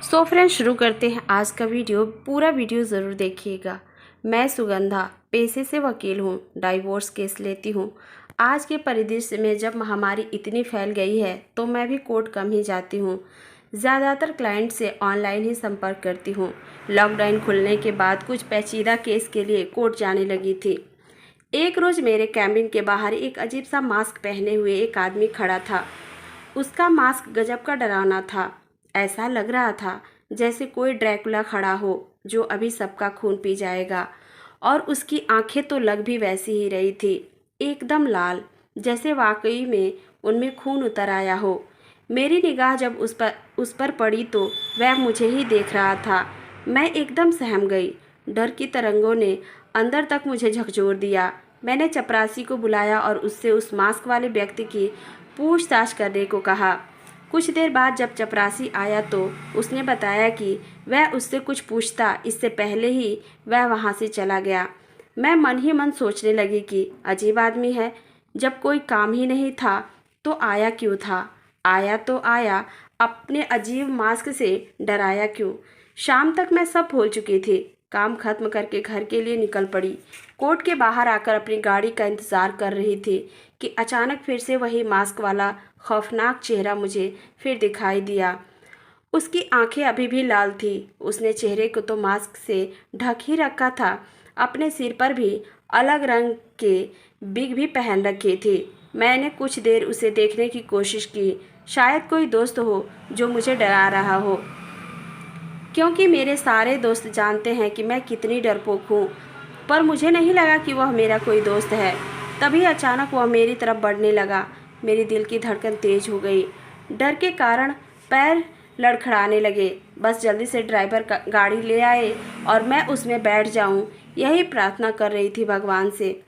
So friends, शुरू करते हैं आज का वीडियो। पूरा वीडियो ज़रूर देखिएगा। मैं सुगंधा पेशे से वकील हूँ, डाइवोर्स केस लेती हूँ। आज के परिदृश्य में जब महामारी इतनी फैल गई है तो मैं भी कोर्ट कम ही जाती हूँ। ज़्यादातर क्लाइंट से ऑनलाइन ही संपर्क करती हूँ। लॉकडाउन खुलने के बाद कुछ पेचीदा केस के लिए कोर्ट जाने लगी थी। एक रोज़ मेरे कैबिन के बाहर एक अजीब सा मास्क पहने हुए एक आदमी खड़ा था। उसका मास्क गजब का डरावना था। ऐसा लग रहा था जैसे कोई ड्रैकुला खड़ा हो जो अभी सबका खून पी जाएगा। और उसकी आंखें तो लग भी वैसी ही रही थी, एकदम लाल, जैसे वाकई में उनमें खून उतर आया हो। मेरी निगाह जब उस पर पड़ी तो वह मुझे ही देख रहा था। मैं एकदम सहम गई। डर की तरंगों ने अंदर तक मुझे झकझोर दिया। मैंने चपरासी को बुलाया और उससे उस मास्क वाले व्यक्ति की पूछताछ करने को कहा। कुछ देर बाद जब चपरासी आया तो उसने बताया कि वह उससे कुछ पूछता इससे पहले ही वह वहाँ से चला गया। मैं मन ही मन सोचने लगी कि अजीब आदमी है, जब कोई काम ही नहीं था तो आया क्यों था। आया तो आया, अपने अजीब मास्क से डराया क्यों। शाम तक मैं सब भूल चुकी थी। काम खत्म करके घर के लिए निकल पड़ी। कोर्ट के बाहर आकर अपनी गाड़ी का इंतज़ार कर रही थी कि अचानक फिर से वही मास्क वाला खौफनाक चेहरा मुझे फिर दिखाई दिया। उसकी आंखें अभी भी लाल थी। उसने चेहरे को तो मास्क से ढक ही रखा था, अपने सिर पर भी अलग रंग के बिग भी पहन रखे थे। मैंने कुछ देर उसे देखने की कोशिश की, शायद कोई दोस्त हो जो मुझे डरा रहा हो, क्योंकि मेरे सारे दोस्त जानते हैं कि मैं कितनी डरपोक हूँ। पर मुझे नहीं लगा कि वह मेरा कोई दोस्त है। तभी अचानक वह मेरी तरफ बढ़ने लगा। मेरी दिल की धड़कन तेज हो गई। डर के कारण पैर लड़खड़ाने लगे। बस जल्दी से ड्राइवर गाड़ी ले आए और मैं उसमें बैठ जाऊं, यही प्रार्थना कर रही थी भगवान से।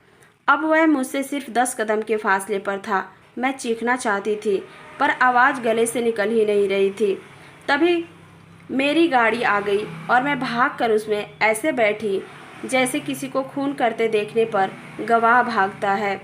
अब वह मुझसे सिर्फ 10 कदम के फासले पर था। मैं चीखना चाहती थी पर आवाज़ गले से निकल ही नहीं रही थी। तभी मेरी गाड़ी आ गई और मैं भागकर उसमें ऐसे बैठी जैसे किसी को खून करते देखने पर गवाह भागता है।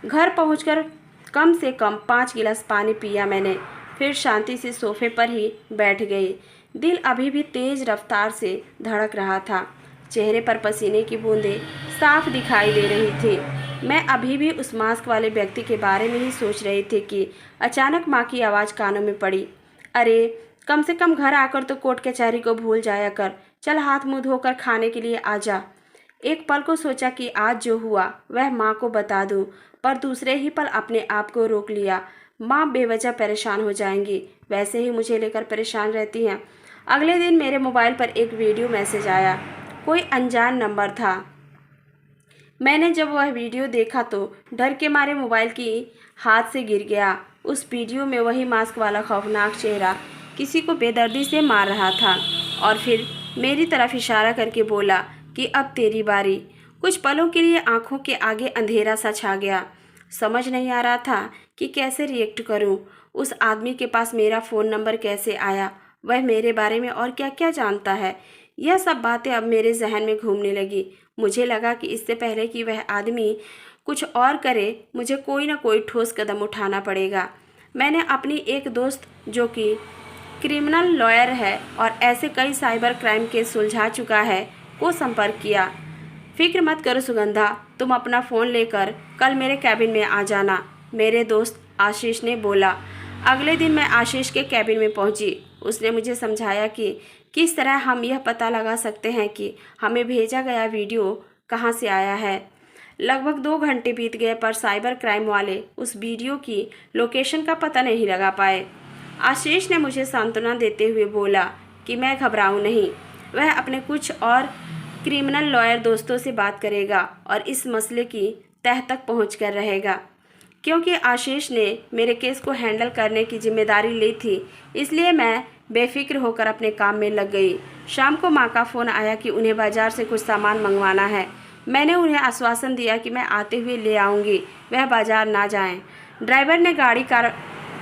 घर पहुंचकर कम से कम 5 गिलास पानी पिया मैंने, फिर शांति से सोफे पर ही बैठ गई। दिल अभी भी तेज रफ्तार से धड़क रहा था। चेहरे पर पसीने की बूंदें साफ दिखाई दे रही थी। मैं अभी भी उस मास्क वाले व्यक्ति के बारे में ही सोच रही थी कि अचानक माँ की आवाज़ कानों में पड़ी। अरे, कम से कम घर आकर तो कोर्ट कचहरी को भूल जाया कर। चल, हाथ मुंह धोकर खाने के लिए आ जा। एक पल को सोचा कि आज जो हुआ वह माँ को बता दूं, पर दूसरे ही पल अपने आप को रोक लिया। माँ बेवजह परेशान हो जाएंगी, वैसे ही मुझे लेकर परेशान रहती हैं। अगले दिन मेरे मोबाइल पर एक वीडियो मैसेज आया। कोई अनजान नंबर था। मैंने जब वह वीडियो देखा तो डर के मारे मोबाइल की हाथ से गिर गया। उस वीडियो में वही मास्क वाला खौफनाक चेहरा किसी को बेदर्दी से मार रहा था और फिर मेरी तरफ इशारा करके बोला कि अब तेरी बारी। कुछ पलों के लिए आंखों के आगे अंधेरा सा छा गया। समझ नहीं आ रहा था कि कैसे रिएक्ट करूं। उस आदमी के पास मेरा फ़ोन नंबर कैसे आया, वह मेरे बारे में और क्या क्या जानता है। यह सब बातें अब मेरे जहन में घूमने लगी। मुझे लगा कि इससे पहले कि वह आदमी कुछ और करे, मुझे कोई ना कोई ठोस कदम उठाना पड़ेगा। मैंने अपनी एक दोस्त जो कि क्रिमिनल लॉयर है और ऐसे कई साइबर क्राइम केस सुलझा चुका है को संपर्क किया। फिक्र मत करो सुगंधा, तुम अपना फ़ोन लेकर कल मेरे कैबिन में आ जाना, मेरे दोस्त आशीष ने बोला। अगले दिन मैं आशीष के कैबिन में पहुंची। उसने मुझे समझाया कि किस तरह हम यह पता लगा सकते हैं कि हमें भेजा गया वीडियो कहां से आया है। लगभग 2 घंटे बीत गए पर साइबर क्राइम वाले उस वीडियो की लोकेशन का पता नहीं लगा पाए। आशीष ने मुझे सांत्वना देते हुए बोला कि मैं घबराऊं नहीं, वह अपने कुछ और क्रिमिनल लॉयर दोस्तों से बात करेगा और इस मसले की तह तक पहुँच कर रहेगा। क्योंकि आशीष ने मेरे केस को हैंडल करने की जिम्मेदारी ली थी, इसलिए मैं बेफिक्र होकर अपने काम में लग गई। शाम को माँ का फ़ोन आया कि उन्हें बाज़ार से कुछ सामान मंगवाना है। मैंने उन्हें आश्वासन दिया कि मैं आते हुए ले आऊँगी, वह बाज़ार ना जाएं। ड्राइवर ने गाड़ी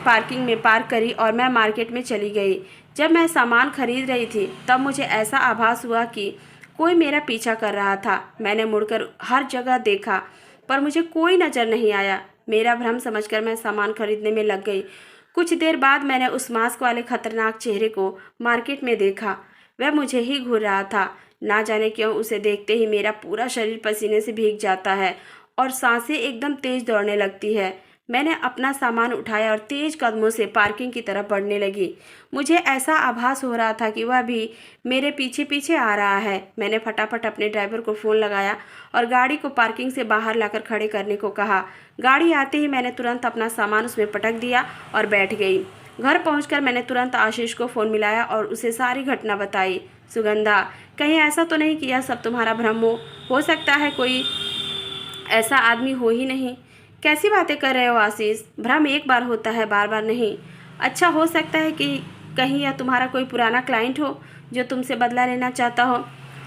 पार्किंग में पार्क करी और मैं मार्केट में चली गई। जब मैं सामान खरीद रही थी तब मुझे ऐसा आभास हुआ कि कोई मेरा पीछा कर रहा था। मैंने मुड़कर हर जगह देखा पर मुझे कोई नज़र नहीं आया। मेरा भ्रम समझकर मैं सामान खरीदने में लग गई। कुछ देर बाद मैंने उस मास्क वाले खतरनाक चेहरे को मार्केट में देखा। वह मुझे ही घूर रहा था। ना जाने क्यों उसे देखते ही मेरा पूरा शरीर पसीने से भीग जाता है और सांसें एकदम तेज दौड़ने लगती है। मैंने अपना सामान उठाया और तेज कदमों से पार्किंग की तरफ बढ़ने लगी। मुझे ऐसा आभास हो रहा था कि वह भी मेरे पीछे पीछे आ रहा है। मैंने फटाफट अपने ड्राइवर को फ़ोन लगाया और गाड़ी को पार्किंग से बाहर लाकर खड़े करने को कहा। गाड़ी आते ही मैंने तुरंत अपना सामान उसमें पटक दिया और बैठ गई। घर पहुंचकर मैंने तुरंत आशीष को फ़ोन मिलाया और उसे सारी घटना बताई। सुगंधा, कहीं ऐसा तो नहीं कि यह सब तुम्हारा भ्रम हो सकता है कोई ऐसा आदमी हो ही नहीं। कैसी बातें कर रहे हो आशीष? भ्रम एक बार होता है, बार बार नहीं। अच्छा, हो सकता है कि कहीं यह तुम्हारा कोई पुराना क्लाइंट हो जो तुमसे बदला लेना चाहता हो।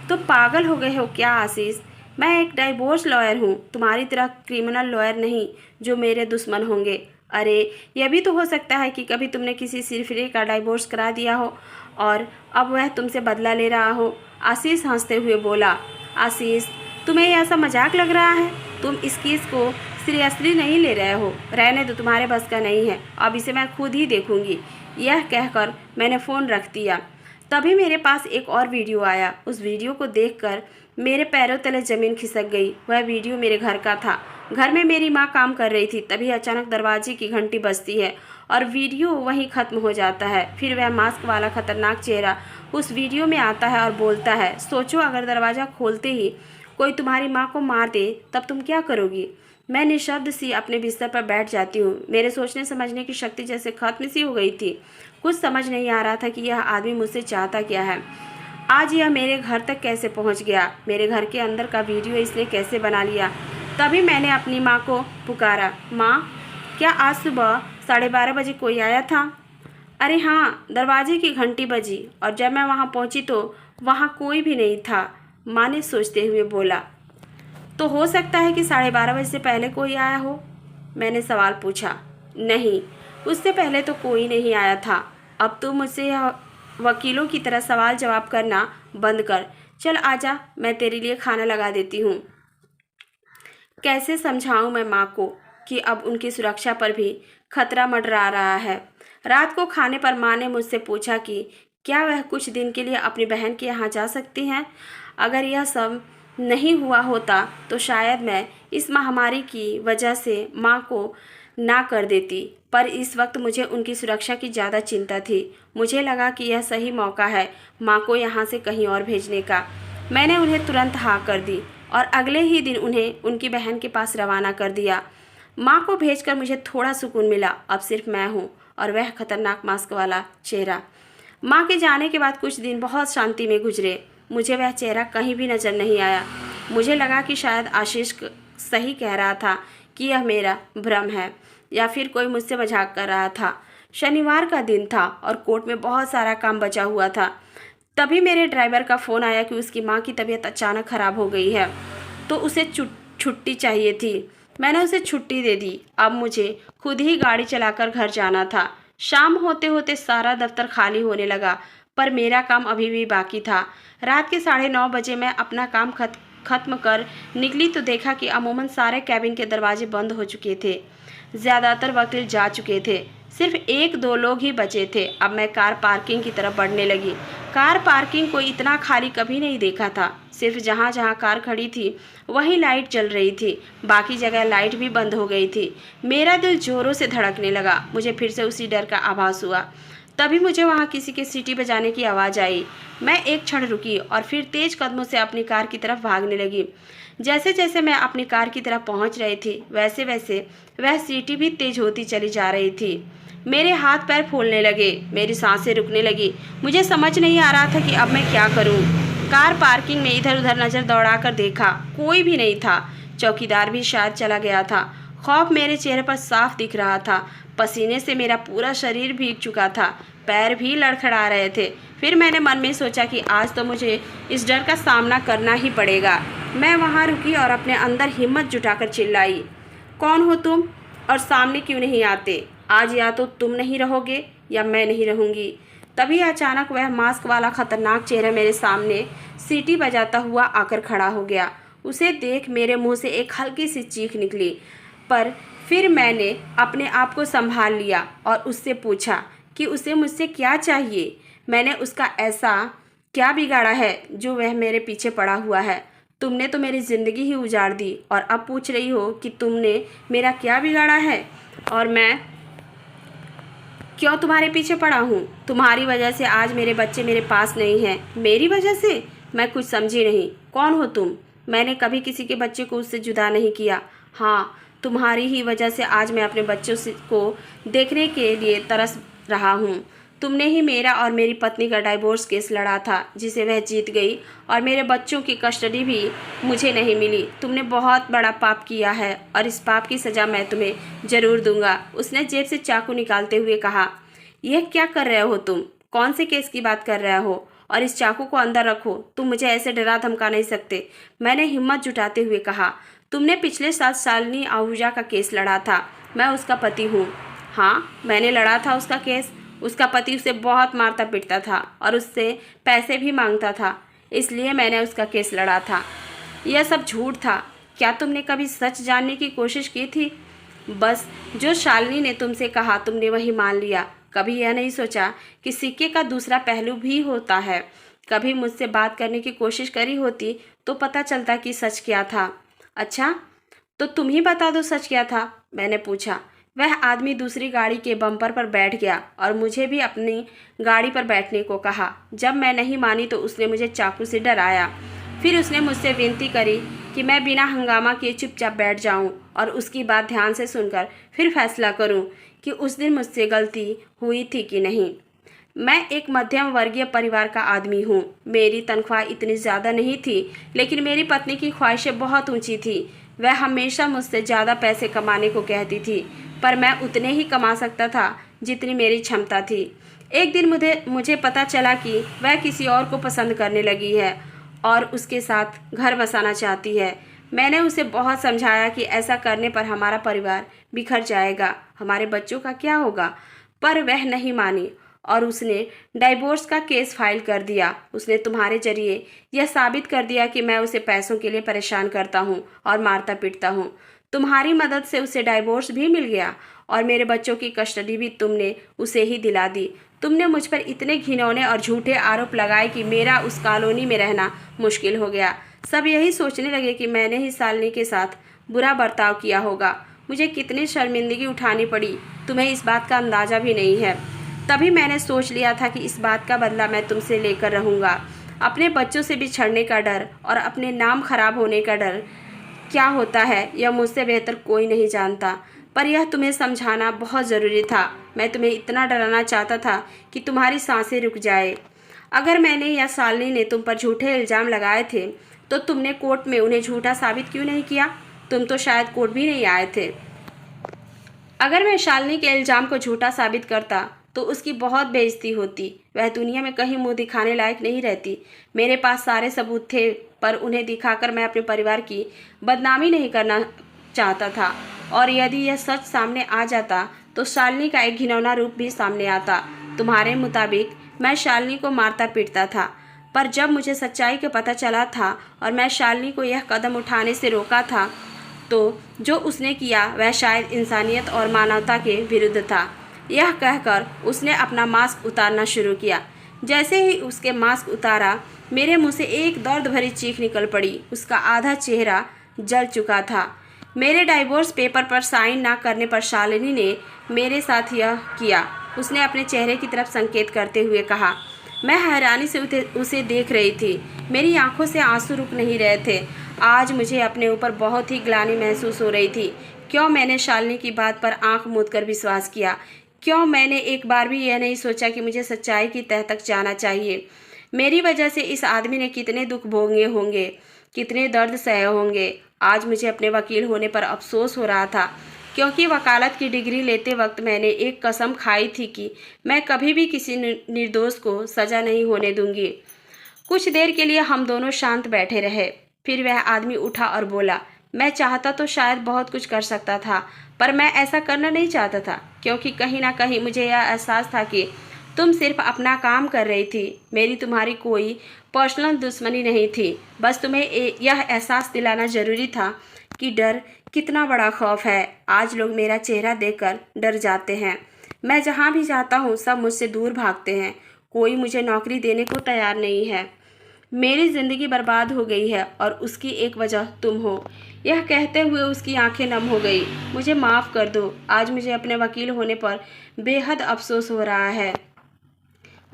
तो पागल हो गए हो क्या आशीष? मैं एक डाइवोर्स लॉयर हूँ, तुम्हारी तरह क्रिमिनल लॉयर नहीं जो मेरे दुश्मन होंगे। अरे, यह भी तो हो सकता है कि कभी तुमने किसी सिरफिरे का डाइवोर्स करा दिया हो और अब वह तुमसे बदला ले रहा हो। आशीष हंसते हुए बोला। आशीष, तुम्हें ऐसा मजाक लग रहा है? तुम इस केस को सीरियसली नहीं ले रहे हो। रहने दो, तुम्हारे बस का नहीं है। अब इसे मैं खुद ही देखूंगी। यह कहकर मैंने फ़ोन रख दिया। तभी मेरे पास एक और वीडियो आया। उस वीडियो को देखकर मेरे पैरों तले ज़मीन खिसक गई। वह वीडियो मेरे घर का था। घर में मेरी माँ काम कर रही थी। तभी अचानक दरवाजे की घंटी बजती है और वीडियो वहीं ख़त्म हो जाता है। फिर वह मास्क वाला खतरनाक चेहरा उस वीडियो में आता है और बोलता है, सोचो अगर दरवाज़ा खोलते ही कोई तुम्हारी माँ को मार दे तब तुम क्या करोगी? मैं निशब्द सी अपने बिस्तर पर बैठ जाती हूँ। मेरे सोचने समझने की शक्ति जैसे खत्म सी हो गई थी। कुछ समझ नहीं आ रहा था कि यह आदमी मुझसे चाहता क्या है। आज यह मेरे घर तक कैसे पहुँच गया? मेरे घर के अंदर का वीडियो इसने कैसे बना लिया? तभी मैंने अपनी माँ को पुकारा। माँ, क्या आज सुबह 12:30 बजे कोई आया था? अरे हाँ, दरवाजे की घंटी बजी और जब मैं वहाँ पहुँची तो वहाँ कोई भी नहीं था। माँ ने सोचते हुए बोला। तो हो सकता है कि 12:30 बजे से पहले कोई आया हो? मैंने सवाल पूछा। नहीं, उससे पहले तो कोई नहीं आया था। अब तो मुझसे यह वकीलों की तरह सवाल जवाब करना बंद कर। चल आजा, मैं तेरे लिए खाना लगा देती हूँ। कैसे समझाऊं मैं माँ को कि अब उनकी सुरक्षा पर भी खतरा मंडरा रहा है। रात को खाने पर माँ ने मुझसे पूछा कि क्या वह कुछ दिन के लिए अपनी बहन के यहाँ जा सकती हैं। अगर यह सब नहीं हुआ होता तो शायद मैं इस महामारी की वजह से माँ को ना कर देती, पर इस वक्त मुझे उनकी सुरक्षा की ज़्यादा चिंता थी। मुझे लगा कि यह सही मौका है माँ को यहाँ से कहीं और भेजने का। मैंने उन्हें तुरंत हाँ कर दी और अगले ही दिन उन्हें उनकी बहन के पास रवाना कर दिया। माँ को भेजकर मुझे थोड़ा सुकून मिला। अब सिर्फ मैं हूँ और वह खतरनाक मास्क वाला चेहरा। माँ के जाने के बाद कुछ दिन बहुत शांति में गुजरे। मुझे वह चेहरा कहीं भी नज़र नहीं आया। मुझे लगा कि शायद आशीष सही कह रहा था कि यह मेरा भ्रम है या फिर कोई मुझसे मजाक कर रहा था। शनिवार का दिन था और कोर्ट में बहुत सारा काम बचा हुआ था। तभी मेरे ड्राइवर का फ़ोन आया कि उसकी माँ की तबीयत अचानक ख़राब हो गई है तो उसे छुट्टी चाहिए थी। मैंने उसे छुट्टी दे दी। अब मुझे खुद ही गाड़ी चलाकर घर जाना था। शाम होते होते सारा दफ्तर खाली होने लगा, पर मेरा काम अभी भी बाकी था। रात के 9:30 बजे मैं अपना काम खत्म कर निकली तो देखा कि अमूमन सारे कैबिन के दरवाजे बंद हो चुके थे। ज़्यादातर वकील जा चुके थे। सिर्फ 1-2 लोग ही बचे थे। अब मैं कार पार्किंग की तरफ बढ़ने लगी। कार पार्किंग को इतना खाली कभी नहीं देखा था। सिर्फ जहाँ जहाँ कार खड़ी थी वहीं लाइट जल रही थी, बाकी जगह लाइट भी बंद हो गई थी। मेरा दिल जोरों से धड़कने लगा। मुझे फिर से उसी डर का आभास हुआ। तभी मुझे वहाँ किसी के सीटी बजाने की आवाज़ आई। मैं एक क्षण रुकी और फिर तेज कदमों से अपनी कार की तरफ भागने लगी। जैसे जैसे मैं अपनी कार की तरफ पहुँच रही थी वैसे वैसे वह सीटी भी तेज होती चली जा रही थी। मेरे हाथ पैर फूलने लगे, मेरी सांसें रुकने लगी। मुझे समझ नहीं आ रहा था कि अब मैं क्या करूं। कार पार्किंग में इधर उधर नज़र दौड़ाकर देखा, कोई भी नहीं था। चौकीदार भी शायद चला गया था। खौफ मेरे चेहरे पर साफ दिख रहा था। पसीने से मेरा पूरा शरीर भीग चुका था, पैर भी लड़खड़ा रहे थे। फिर मैंने मन में सोचा कि आज तो मुझे इस डर का सामना करना ही पड़ेगा। मैं वहाँ रुकी और अपने अंदर हिम्मत जुटाकर चिल्लाई, कौन हो तुम और सामने क्यों नहीं आते? आज या तो तुम नहीं रहोगे या मैं नहीं रहूँगी। तभी अचानक वह मास्क वाला खतरनाक चेहरा मेरे सामने सीटी बजाता हुआ आकर खड़ा हो गया। उसे देख मेरे मुंह से एक हल्की सी चीख निकली, पर फिर मैंने अपने आप को संभाल लिया और उससे पूछा कि उसे मुझसे क्या चाहिए। मैंने उसका ऐसा क्या बिगाड़ा है जो वह मेरे पीछे पड़ा हुआ है। तुमने तो मेरी ज़िंदगी ही उजाड़ दी और अब पूछ रही हो कि तुमने मेरा क्या बिगाड़ा है और मैं क्यों तुम्हारे पीछे पड़ा हूँ। तुम्हारी वजह से आज मेरे बच्चे मेरे पास नहीं हैं। मेरी वजह से? मैं कुछ समझी नहीं। कौन हो तुम? मैंने कभी किसी के बच्चे को उससे जुदा नहीं किया। हाँ, तुम्हारी ही वजह से आज मैं अपने बच्चों को देखने के लिए तरस रहा हूँ। तुमने ही मेरा और मेरी पत्नी का डाइवोर्स केस लड़ा था जिसे वह जीत गई और मेरे बच्चों की कस्टडी भी मुझे नहीं मिली। तुमने बहुत बड़ा पाप किया है और इस पाप की सज़ा मैं तुम्हें ज़रूर दूंगा। उसने जेब से चाकू निकालते हुए कहा। यह क्या कर रहे हो तुम? कौन से केस की बात कर रहे हो? और इस चाकू को अंदर रखो। तुम मुझे ऐसे डरा धमका नहीं सकते। मैंने हिम्मत जुटाते हुए कहा। तुमने पिछले साल शालिनी आहूजा का केस लड़ा था। मैं उसका पति हूँ। हाँ, मैंने लड़ा था उसका केस। उसका पति उसे बहुत मारता पीटता था और उससे पैसे भी मांगता था, इसलिए मैंने उसका केस लड़ा था। यह सब झूठ था। क्या तुमने कभी सच जानने की कोशिश की थी? बस जो शालिनी ने तुमसे कहा तुमने वही मान लिया। कभी यह नहीं सोचा कि सिक्के का दूसरा पहलू भी होता है। कभी मुझसे बात करने की कोशिश करी होती तो पता चलता कि सच क्या था। अच्छा, तो तुम ही बता दो सच क्या था, मैंने पूछा। वह आदमी दूसरी गाड़ी के बम्पर पर बैठ गया और मुझे भी अपनी गाड़ी पर बैठने को कहा। जब मैं नहीं मानी तो उसने मुझे चाकू से डराया। फिर उसने मुझसे विनती करी कि मैं बिना हंगामा किए चुपचाप बैठ जाऊं और उसकी बात ध्यान से सुनकर फिर फैसला करूं कि उस दिन मुझसे गलती हुई थी कि नहीं। मैं एक मध्यम वर्गीय परिवार का आदमी हूँ। मेरी तनख्वाह इतनी ज़्यादा नहीं थी, लेकिन मेरी पत्नी की ख्वाहिशें बहुत ऊंची थी। वह हमेशा मुझसे ज़्यादा पैसे कमाने को कहती थी, पर मैं उतने ही कमा सकता था जितनी मेरी क्षमता थी। एक दिन मुझे पता चला कि वह किसी और को पसंद करने लगी है और उसके साथ घर बसाना चाहती है। मैंने उसे बहुत समझाया कि ऐसा करने पर हमारा परिवार बिखर जाएगा, हमारे बच्चों का क्या होगा, पर वह नहीं मानी और उसने डाइवोर्स का केस फाइल कर दिया। उसने तुम्हारे जरिए यह साबित कर दिया कि मैं उसे पैसों के लिए परेशान करता हूँ और मारता पीटता हूँ। तुम्हारी मदद से उसे डाइवोर्स भी मिल गया और मेरे बच्चों की कस्टडी भी तुमने उसे ही दिला दी। तुमने मुझ पर इतने घिनौने और झूठे आरोप लगाए कि मेरा उस कॉलोनी में रहना मुश्किल हो गया। सब यही सोचने लगे कि मैंने ही शालिनी के साथ बुरा बर्ताव किया होगा। मुझे कितनी शर्मिंदगी उठानी पड़ी, तुम्हें इस बात का अंदाज़ा भी नहीं है। तभी मैंने सोच लिया था कि इस बात का बदला मैं तुमसे लेकर रहूँगा। अपने बच्चों से बिछड़ने का डर और अपने नाम खराब होने का डर क्या होता है यह मुझसे बेहतर कोई नहीं जानता, पर यह तुम्हें समझाना बहुत ज़रूरी था। मैं तुम्हें इतना डराना चाहता था कि तुम्हारी सांसें रुक जाए। अगर मैंने या शालिनी ने तुम पर झूठे इल्ज़ाम लगाए थे तो तुमने कोर्ट में उन्हें झूठा साबित क्यों नहीं किया? तुम तो शायद कोर्ट भी नहीं आए थे। अगर मैं शालिनी के इल्ज़ाम को झूठा साबित करता तो उसकी बहुत बेइज्जती होती। वह दुनिया में कहीं मुंह दिखाने लायक नहीं रहती। मेरे पास सारे सबूत थे, पर उन्हें दिखाकर मैं अपने परिवार की बदनामी नहीं करना चाहता था। और यदि यह सच सामने आ जाता तो शालिनी का एक घिनौना रूप भी सामने आता। तुम्हारे मुताबिक मैं शालिनी को मारता पीटता था, पर जब मुझे सच्चाई का पता चला था और मैं शालिनी को यह कदम उठाने से रोका था, तो जो उसने किया वह शायद इंसानियत और मानवता के विरुद्ध था। यह कहकर उसने अपना मास्क उतारना शुरू किया। जैसे ही उसके मास्क उतारा, मेरे मुंह से एक दर्द भरी चीख निकल पड़ी। उसका आधा चेहरा जल चुका था। मेरे डाइवोर्स पेपर पर साइन ना करने पर शालिनी ने मेरे साथ यह किया, उसने अपने चेहरे की तरफ संकेत करते हुए कहा। मैं हैरानी से उसे देख रही थी। मेरी आंखों से आंसू रुक नहीं रहे थे। आज मुझे अपने ऊपर बहुत ही ग्लानि महसूस हो रही थी। क्यों मैंने शालिनी की बात पर आंख मूंद कर विश्वास किया? क्यों मैंने एक बार भी यह नहीं सोचा कि मुझे सच्चाई की तह तक जाना चाहिए? मेरी वजह से इस आदमी ने कितने दुख भोगे होंगे, कितने दर्द सहे होंगे। आज मुझे अपने वकील होने पर अफसोस हो रहा था, क्योंकि वकालत की डिग्री लेते वक्त मैंने एक कसम खाई थी कि मैं कभी भी किसी निर्दोष को सज़ा नहीं होने दूंगी। कुछ देर के लिए हम दोनों शांत बैठे रहे। फिर वह आदमी उठा और बोला, मैं चाहता तो शायद बहुत कुछ कर सकता था, पर मैं ऐसा करना नहीं चाहता था, क्योंकि कहीं ना कहीं मुझे यह एहसास था कि तुम सिर्फ अपना काम कर रही थी। मेरी तुम्हारी कोई पर्सनल दुश्मनी नहीं थी। बस तुम्हें यह एहसास दिलाना ज़रूरी था कि डर कितना बड़ा खौफ है। आज लोग मेरा चेहरा देखकर डर जाते हैं। मैं जहाँ भी जाता हूँ सब मुझसे दूर भागते हैं। कोई मुझे नौकरी देने को तैयार नहीं है। मेरी ज़िंदगी बर्बाद हो गई है और उसकी एक वजह तुम हो। यह कहते हुए उसकी आंखें नम हो गई। मुझे माफ़ कर दो। आज मुझे अपने वकील होने पर बेहद अफसोस हो रहा है।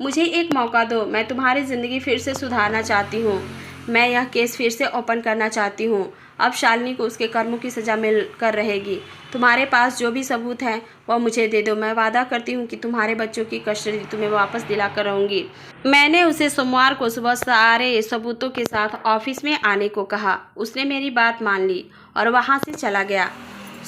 मुझे एक मौका दो। मैं तुम्हारी ज़िंदगी फिर से सुधारना चाहती हूँ। मैं यह केस फिर से ओपन करना चाहती हूँ। अब शालिनी को उसके कर्मों की सज़ा मिल कर रहेगी। तुम्हारे पास जो भी सबूत हैं वह मुझे दे दो। मैं वादा करती हूँ कि तुम्हारे बच्चों की कस्टडी तुम्हें वापस दिला कर रहूँगी। मैंने उसे सोमवार को सुबह सारे सबूतों के साथ ऑफिस में आने को कहा। उसने मेरी बात मान ली और वहाँ से चला गया।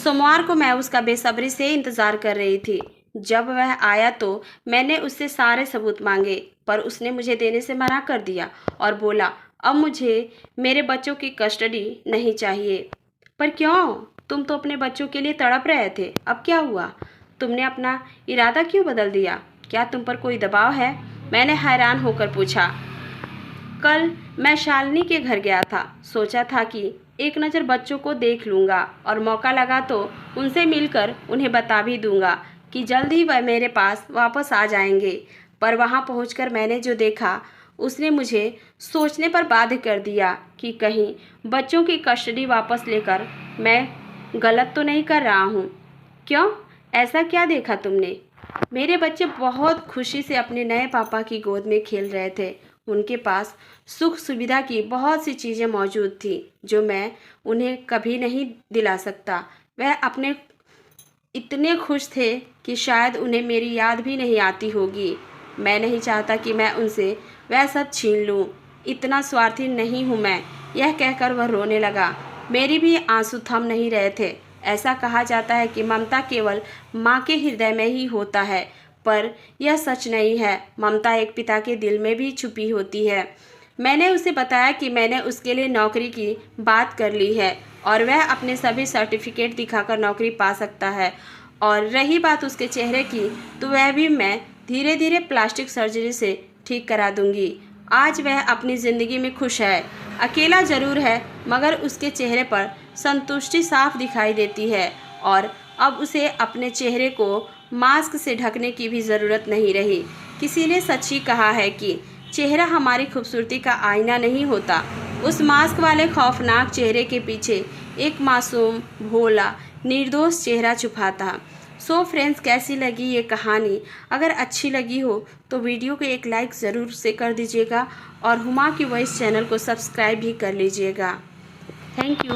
सोमवार को मैं उसका बेसब्री से इंतज़ार कर रही थी। जब वह आया तो मैंने उससे सारे सबूत मांगे, पर उसने मुझे देने से मना कर दिया और बोला अब मुझे मेरे बच्चों की कस्टडी नहीं चाहिए। पर क्यों? तुम तो अपने बच्चों के लिए तड़प रहे थे। अब क्या हुआ? तुमने अपना इरादा क्यों बदल दिया? क्या तुम पर कोई दबाव है? मैंने हैरान होकर पूछा। कल मैं शालिनी के घर गया था। सोचा था कि एक नज़र बच्चों को देख लूँगा और मौका लगा तो उनसे मिलकर उन्हें बता भी दूँगा कि जल्द ही वह मेरे पास वापस आ जाएंगे। पर वहाँ पहुँचकर मैंने जो देखा उसने मुझे सोचने पर बाध्य कर दिया कि कहीं बच्चों की कस्टडी वापस लेकर मैं गलत तो नहीं कर रहा हूँ। क्यों? ऐसा क्या देखा तुमने? मेरे बच्चे बहुत खुशी से अपने नए पापा की गोद में खेल रहे थे। उनके पास सुख सुविधा की बहुत सी चीज़ें मौजूद थी जो मैं उन्हें कभी नहीं दिला सकता। वह अपने इतने खुश थे कि शायद उन्हें मेरी याद भी नहीं आती होगी। मैं नहीं चाहता कि मैं उनसे वह सब छीन लूँ। इतना स्वार्थी नहीं हूँ मैं। यह कहकर वह रोने लगा। मेरी भी आंसू थम नहीं रहे थे। ऐसा कहा जाता है कि ममता केवल माँ के हृदय में ही होता है, पर यह सच नहीं है। ममता एक पिता के दिल में भी छुपी होती है। मैंने उसे बताया कि मैंने उसके लिए नौकरी की बात कर ली है और वह अपने सभी सर्टिफिकेट दिखाकर नौकरी पा सकता है। और रही बात उसके चेहरे की, तो वह भी मैं धीरे धीरे प्लास्टिक सर्जरी से ठीक करा दूंगी। आज वह अपनी ज़िंदगी में खुश है। अकेला ज़रूर है, मगर उसके चेहरे पर संतुष्टि साफ दिखाई देती है और अब उसे अपने चेहरे को मास्क से ढकने की भी ज़रूरत नहीं रही। किसी ने सच ही कहा है कि चेहरा हमारी खूबसूरती का आईना नहीं होता। उस मास्क वाले खौफनाक चेहरे के पीछे एक मासूम, भोला, निर्दोष चेहरा छुपा था। सो फ्रेंड्स, कैसी लगी ये कहानी? अगर अच्छी लगी हो तो वीडियो को एक लाइक ज़रूर से कर दीजिएगा और हुमा की वॉइस चैनल को सब्सक्राइब भी कर लीजिएगा। Thank you.